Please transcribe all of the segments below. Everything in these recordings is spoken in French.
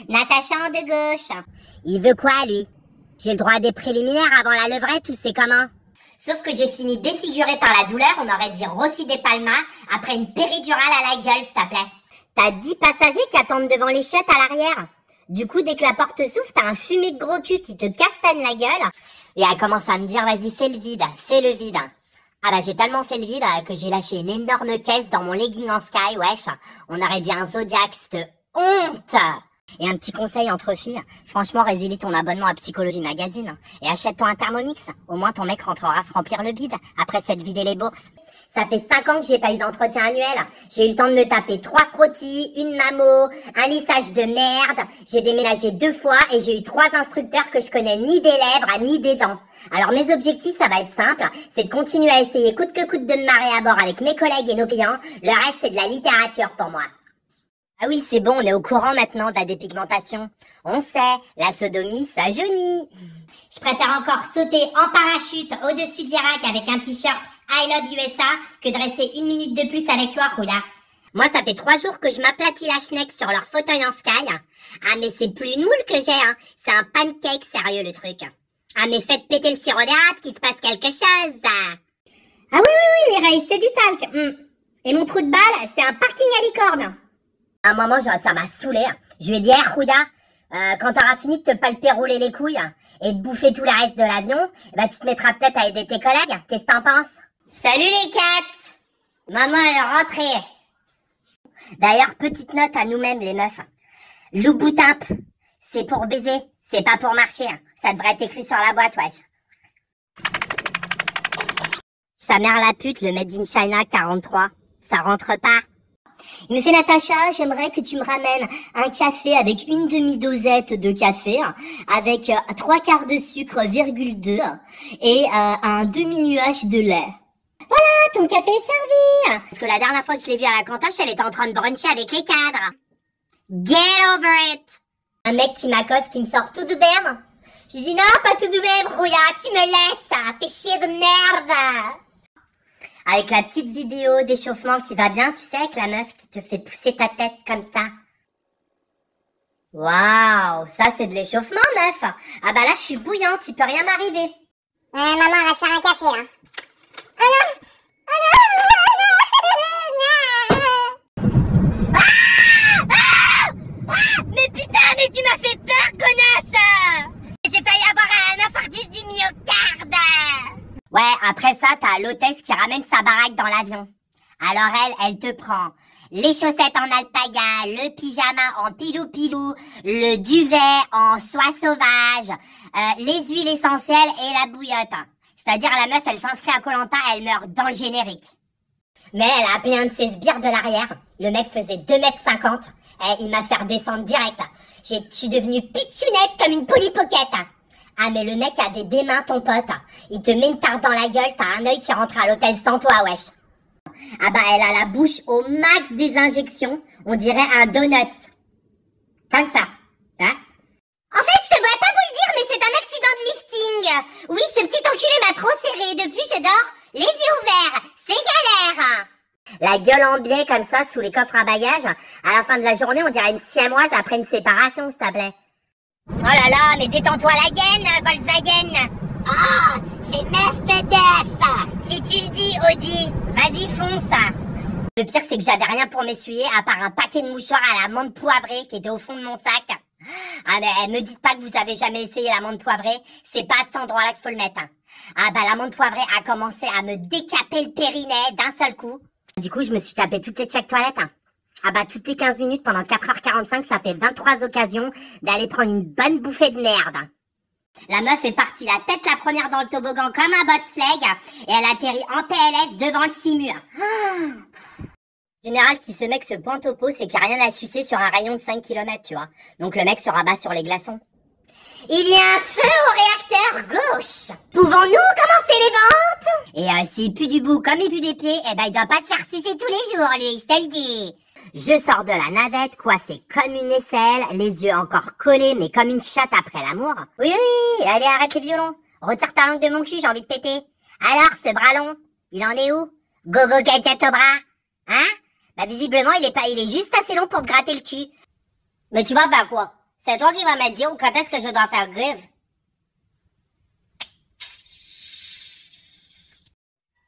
Natacha en de gauche. Il veut quoi, lui? J'ai le droit à des préliminaires avant la levrette ou c'est comment? Sauf que j'ai fini défigurée par la douleur, on aurait dit Rossi de Palma après une péridurale à la gueule, s'il te plaît. T'as 10 passagers qui attendent devant les chiottes à l'arrière. Du coup, dès que la porte s'ouvre, t'as un fumé de gros cul qui te castagne la gueule. Et elle commence à me dire, vas-y, fais le vide. Ah bah j'ai tellement fait le vide que j'ai lâché une énorme caisse dans mon legging en sky, wesh. On aurait dit un Zodiac, cette honte. Et un petit conseil entre filles, franchement résilie ton abonnement à Psychologie Magazine et achète-toi un Thermomix. Au moins ton mec rentrera se remplir le bide après s'être vidé les bourses. Ça fait 5 ans que j'ai pas eu d'entretien annuel. J'ai eu le temps de me taper 3 frottis, une mammo, un lissage de merde. J'ai déménagé 2 fois et j'ai eu 3 instructeurs que je connais ni des lèvres ni des dents. Alors mes objectifs, ça va être simple, c'est de continuer à essayer coûte que coûte de me marrer à bord avec mes collègues et nos clients. Le reste, c'est de la littérature pour moi. Ah oui, c'est bon, on est au courant maintenant de la dépigmentation. On sait, la sodomie, ça jaunit. Je préfère encore sauter en parachute au-dessus de l'Irak avec un t-shirt I love USA que de rester 1 minute de plus avec toi, Roula. Moi, ça fait 3 jours que je m'aplatis la schneck sur leur fauteuil en sky. Ah, mais c'est plus une moule que j'ai, hein. C'est un pancake, sérieux, le truc. Ah, mais faites péter le sirop d'érable qu'il se passe quelque chose. Ah oui, Mireille, c'est du talc. Et mon trou de balle, c'est un parking à licorne. À un moment, ça m'a saoulé. Je lui ai dit, hey, Rouda, quand t'auras fini de te palper rouler les couilles et de bouffer tout le reste de l'avion, bah, tu te mettras peut-être à aider tes collègues. Qu'est-ce que t'en penses? Salut les cats! Maman est rentrée. D'ailleurs, petite note à nous-mêmes, les meufs. Louboutimp, c'est pour baiser, c'est pas pour marcher. Ça devrait être écrit sur la boîte, wesh. Sa mère la pute, le Made in China 43. Ça rentre pas. Il me fait, Natacha, j'aimerais que tu me ramènes un café avec une demi-dosette de café, avec 3 quarts de sucre, virgule 2, et un demi-nuage de lait. Voilà, ton café est servi. Parce que la dernière fois que je l'ai vue à la cantoche, elle était en train de bruncher avec les cadres. Get over it. Un mec qui m'accoste, qui me sort tout de même. Je dis non, pas tout de même, Rouya, tu me laisses, fais chier de merde. Avec la petite vidéo d'échauffement qui va bien, tu sais, avec la meuf qui te fait pousser ta tête comme ça. Waouh, ça c'est de l'échauffement, meuf. Ah bah là, je suis bouillante, il peut rien m'arriver. Maman, on va se faire un café, hein. Oh non! Mais putain, mais tu m'as fait peur, connasse! J'ai failli avoir un infarctus du myocarde. Ouais, après ça, t'as l'hôtesse qui ramène sa baraque dans l'avion. Alors elle te prend les chaussettes en alpaga, le pyjama en pilou-pilou, le duvet en soie sauvage, les huiles essentielles et la bouillotte. C'est-à-dire la meuf, elle s'inscrit à Koh-Lanta, elle meurt dans le générique. Mais elle a appelé un de ses sbires de l'arrière. Le mec faisait 2,50 m. Et il m'a fait redescendre direct. Je suis devenue pitchounette comme une polypocket. Ah mais le mec avait des mains, ton pote. Il te met une tarte dans la gueule, t'as un œil qui rentre à l'hôtel sans toi, wesh. Ah bah elle a la bouche au max des injections. On dirait un donut. Comme ça. Hein? En fait, je devrais pas vous le dire, mais c'est un accident de lifting. Oui, ce petit enculé m'a trop serré. Depuis, je dors les yeux ouverts. C'est galère. La gueule en biais comme ça, sous les coffres à bagages. À la fin de la journée, on dirait une siamoise après une séparation, s'il te plaît. Oh là là, mais détends-toi la gaine, Volkswagen. Ah, c'est Mercedes. Si tu le dis, Audi, vas-y, fonce. Le pire, c'est que j'avais rien pour m'essuyer à part un paquet de mouchoirs à la menthe poivrée qui était au fond de mon sac. Ah mais me dites pas que vous avez jamais essayé la menthe poivrée, c'est pas à cet endroit-là qu'il faut le mettre. Ah bah la menthe poivrée a commencé à me décaper le périnée d'un seul coup. Du coup, je me suis tapé toutes les check toilettes. Ah bah toutes les 15 minutes pendant 4h45, ça fait 23 occasions d'aller prendre une bonne bouffée de merde. La meuf est partie la tête la première dans le toboggan comme un bobsleigh et elle atterrit en PLS devant le Simur. En général, si ce mec se pointe au pot, c'est qu'il n'y a rien à sucer sur un rayon de 5 km, tu vois. Donc le mec se rabat sur les glaçons. Il y a un feu au réacteur gauche. Pouvons-nous commencer les ventes? Et s'il pue du bout comme il pue des pieds, eh ben il doit pas se faire sucer tous les jours, lui, je te le dis. Je sors de la navette, coiffée comme une aisselle, les yeux encore collés, mais comme une chatte après l'amour. Oui, allez, arrête les violons. Retire ta langue de mon cul, j'ai envie de péter. Alors, ce bras long, il en est où? Gogo gadget au bras. Hein? Bah visiblement, il est juste assez long pour te gratter le cul. Mais tu vas pas quoi? C'est toi qui vas me dire quand est-ce que je dois faire grève.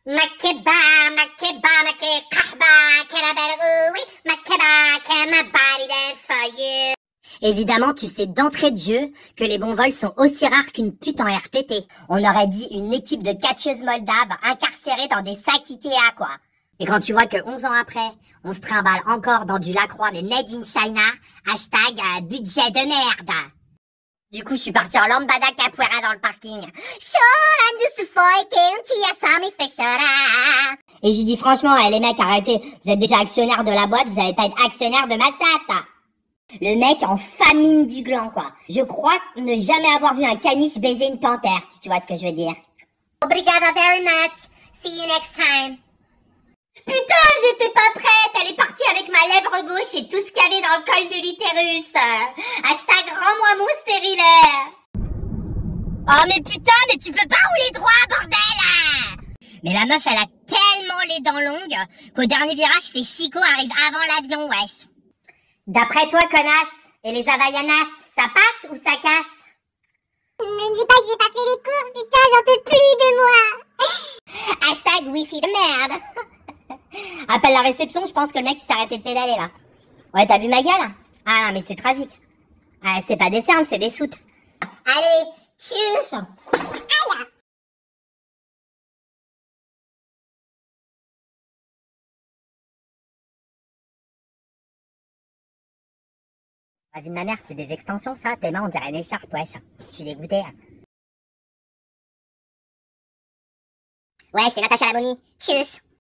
Makeba, makeba, makeba, can I better ooh, makeba, can my body dance for you? Évidemment, tu sais d'entrée de jeu que les bons vols sont aussi rares qu'une pute en RTT. On aurait dit une équipe de catcheuses moldaves incarcérées dans des sacs Ikea, quoi. Et quand tu vois que 11 ans après, on se trimballe encore dans du Lacroix mais made in China, hashtag budget de merde. Du coup, je suis partie en lambada capoeira dans le parking. Et je lui dis franchement, les mecs, arrêtez. Vous êtes déjà actionnaire de la boîte, vous allez pas être actionnaire de ma chatte. Le mec en famine du gland, quoi. Je crois ne jamais avoir vu un caniche baiser une panthère, si tu vois ce que je veux dire. Obrigada very much. See you next time. Putain, j'étais pas prête. Elle est partie avec ma lèvre gauche et tout ce qu'il y avait dans le col de l'utérus. Hashtag rends-moi mon stérilet. Oh mais putain, mais tu peux pas rouler droit, bordel. Mais la meuf, elle a tellement les dents longues qu'au dernier virage, ses chicots arrivent avant l'avion, wesh. D'après toi, connasse, et les Havaianas, ça passe ou ça casse? Ne dis pas que j'ai pas fait les courses, putain, j'en peux plus de moi. Hashtag wifi de merde. Appelle la réception, je pense que le mec il s'est arrêté de pédaler là. Ouais, t'as vu ma gueule? Ah non, mais c'est tragique. Ah, c'est pas des cernes, c'est des soutes. Allez, tchuss. Aïe. La vie de ma mère, c'est des extensions ça. Tes mains, on dirait une écharpe, wesh. Je suis dégoûtée. Ouais, c'est Natacha la momie. Tchuss.